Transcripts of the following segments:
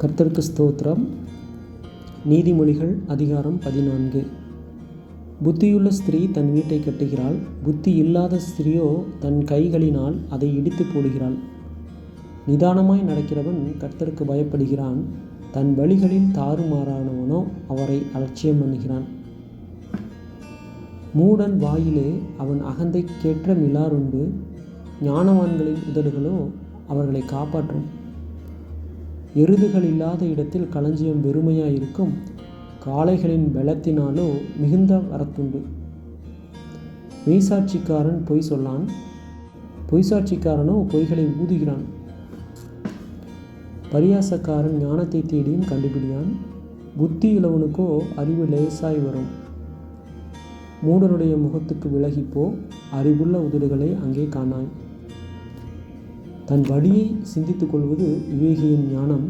கர்த்தருக்கு ஸ்தோத்திரம். நீதிமொழிகள் அதிகாரம் 14. புத்தியுள்ள ஸ்திரீ தன் வீட்டை கட்டுகிறாள், புத்தி இல்லாத ஸ்திரீயோ தன் கைகளினால் அதை இடித்து போடுகிறாள். நிதானமாய் நடக்கிறவன் கர்த்தருக்கு பயப்படுகிறான், தன் வழிகளில் தாறுமாறானவனோ அவரை அலட்சியம் பண்ணுகிறான். மூடன் வாயிலே அவன் அகந்தைக்கேற்ற மிலாறுண்டு, ஞானவான்களின் உதடுகளோ அவர்களை காப்பாற்றும். எருதுகள் இல்லாத இடத்தில் களஞ்சியம் வெறுமையாயிருக்கும், காளைகளின் பலத்தினாலோ மிகுந்த வரத்துண்டு. மெய்சாட்சிக்காரன் பொய் சொல்லான், பொய்சாட்சிக்காரனோ பொய்களை ஊதுகிறான். பரியாசக்காரன் ஞானத்தை தேடியும் கண்டுபிடியான், புத்தியுள்ளவனுக்கோ அறிவு லேசாய் வரும். மூடனுடைய முகத்துக்கு விலகிப்போ, அறிவுள்ள உதடுகளை அங்கே காணாய். தன் வழியை சிந்தித்துக் கொள்வது விவேகியின் ஞானம்,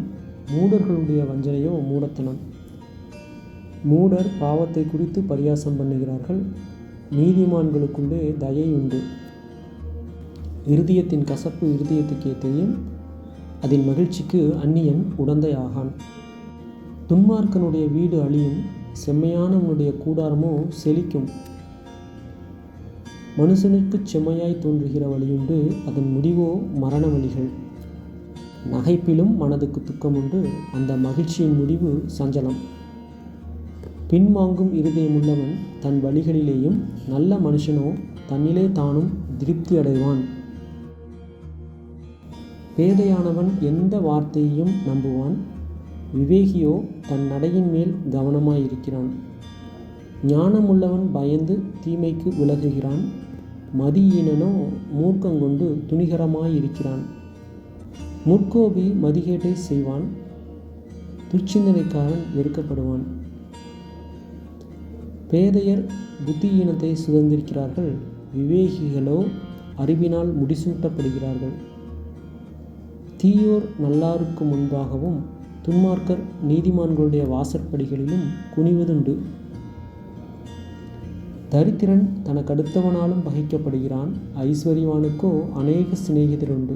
மூடர்களுடைய வஞ்சனையோ மூடத்தனம். மூடர் பாவத்தை குறித்து பரியாசம் பண்ணுகிறார்கள், நீதிமான்களுக்குள்ளே தயை உண்டு. இருதயத்தின் கசப்பு இருதயத்துக்கே தெரியும், அதன் மகிழ்ச்சிக்கு அந்நியன் உடந்தை ஆகான். துன்மார்க்கனுடைய வீடு அழியும், செம்மையானவனுடைய கூடாரமோ செழிக்கும். மனுஷனுக்குச் செம்மையாய் தோன்றுகிற வழியுண்டு, அதன் முடிவோ மரண வழிகள். நகைப்பிலும் மனதுக்கு துக்கமுண்டு, அந்த மகிழ்ச்சியின் முடிவு சஞ்சலம். பின்வாங்கும் இருதயமுள்ளவன் தன் வழிகளிலேயும், நல்ல மனுஷனோ தன்னிலே தானும் திருப்தி அடைவான். பேதையானவன் எந்த வார்த்தையையும் நம்புவான், விவேகியோ தன் நடையின் மேல் கவனமாயிருக்கிறான். ஞானமுள்ளவன் பயந்து தீமைக்கு விலகுகிறான், மதியீனனோ மூர்க்கங்கொண்டு துணிகரமாயிருக்கிறான். முற்கோபி மதிகேட்டை செய்வான், துர்ச்சிந்தனைக்காரன் வெறுக்கப்படுவான். பேதையர் புத்தியீனத்தை சுதந்திரிக்கிறார்கள், விவேகிகளோ அறிவினால் முடிசூட்டப்படுகிறார்கள். தீயோர் நல்லாருக்கு முன்பாகவும், துன்மார்க்கர் நீதிமான்களுடைய வாசற்படிகளிலும் குனிவதுண்டு. தரித்திரன் தனக்கடுத்தவனாலும் பகைக்கப்படுகிறான், ஐஸ்வர்யவானுக்கோ அநேக சிநேகிதருண்டு.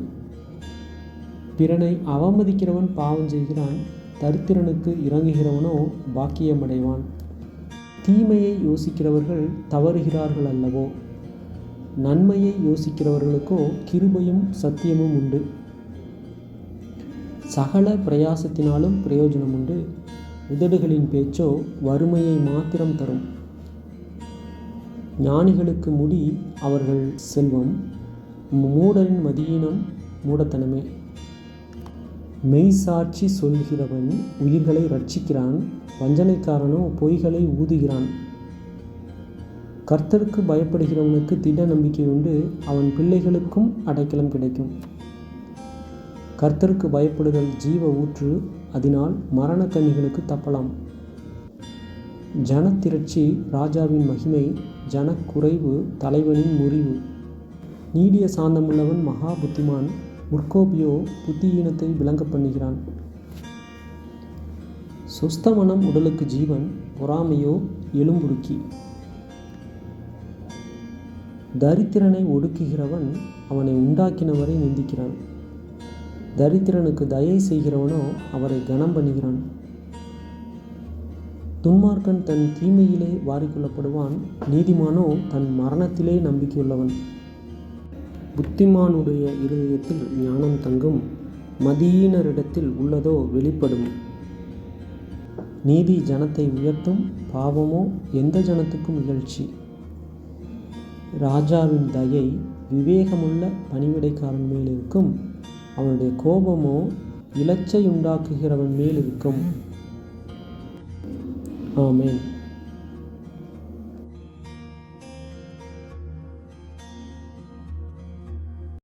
பிறனை அவமதிக்கிறவன் பாவம் செய்கிறான், தரித்திரனுக்கு இறங்குகிறவனோ பாக்கியமடைவான். தீமையை யோசிக்கிறவர்கள் தவறுகிறார்கள் அல்லவோ, நன்மையை யோசிக்கிறவர்களுக்கோ கிருபையும் சத்தியமும் உண்டு. சகல பிரயாசத்தினாலும் பிரயோஜனம் உண்டு, உதடுகளின் பேச்சோ வறுமையை மாத்திரம் தரும். ஞானிகளுக்கு முடி அவர்கள் செல்வம், மூடரின் மதியீனம் மூடத்தனமே. மெய்சாட்சி சொல்கிறவன் உயிர்களை இரட்சிக்கிறான், வஞ்சனைக்காரனோ பொய்களை ஊதுகிறான். கர்த்தருக்கு பயப்படுகிறவனுக்கு திட நம்பிக்கை உண்டு, அவன் பிள்ளைகளுக்கும் அடைக்கலம் கிடைக்கும். கர்த்தருக்கு பயப்படுதல் ஜீவ ஊற்று, அதனால் மரணக்கண்ணிகளுக்கு தப்பலாம். ஜனத்திரட்சி ராஜாவின் மகிமை, ஜனக்குறைவு தலைவனின் முறிவு. நீடிய சாந்தமுள்ளவன் மகா புத்திமான், முற்கோபியோ புத்தியீனத்தை விளங்க பண்ணுகிறான். சுஸ்தமனம் உடலுக்கு ஜீவன், பொறாமையோ எலும்புருக்கி. தரித்திரனை ஒடுக்குகிறவன் அவனை உண்டாக்கினவரை நிந்திக்கிறான், தரித்திரனுக்கு தயை செய்கிறவனோ அவரை கனம் பண்ணுகிறான். துன்மார்க்கன் தன் தீமையிலே வாரிக்கொள்ளப்படுவான், நீதிமானோ தன் மரணத்திலே நம்பிக்கையுள்ளவன். புத்திமானுடைய இருதயத்தில் ஞானம் தங்கும், மதியீனரிடத்தில் உள்ளதோ வெளிப்படும். நீதி ஜனத்தை உயர்த்தும், பாவமோ எந்த ஜனத்துக்கும் இகழ்ச்சி. ராஜாவின் தயை விவேகமுள்ள பணிவிடைக்காரன் மேல் இருக்கும், அவனுடைய கோபமோ இலச்சையுண்டாக்குகிறவன் மேல் இருக்கும். ஆமென்.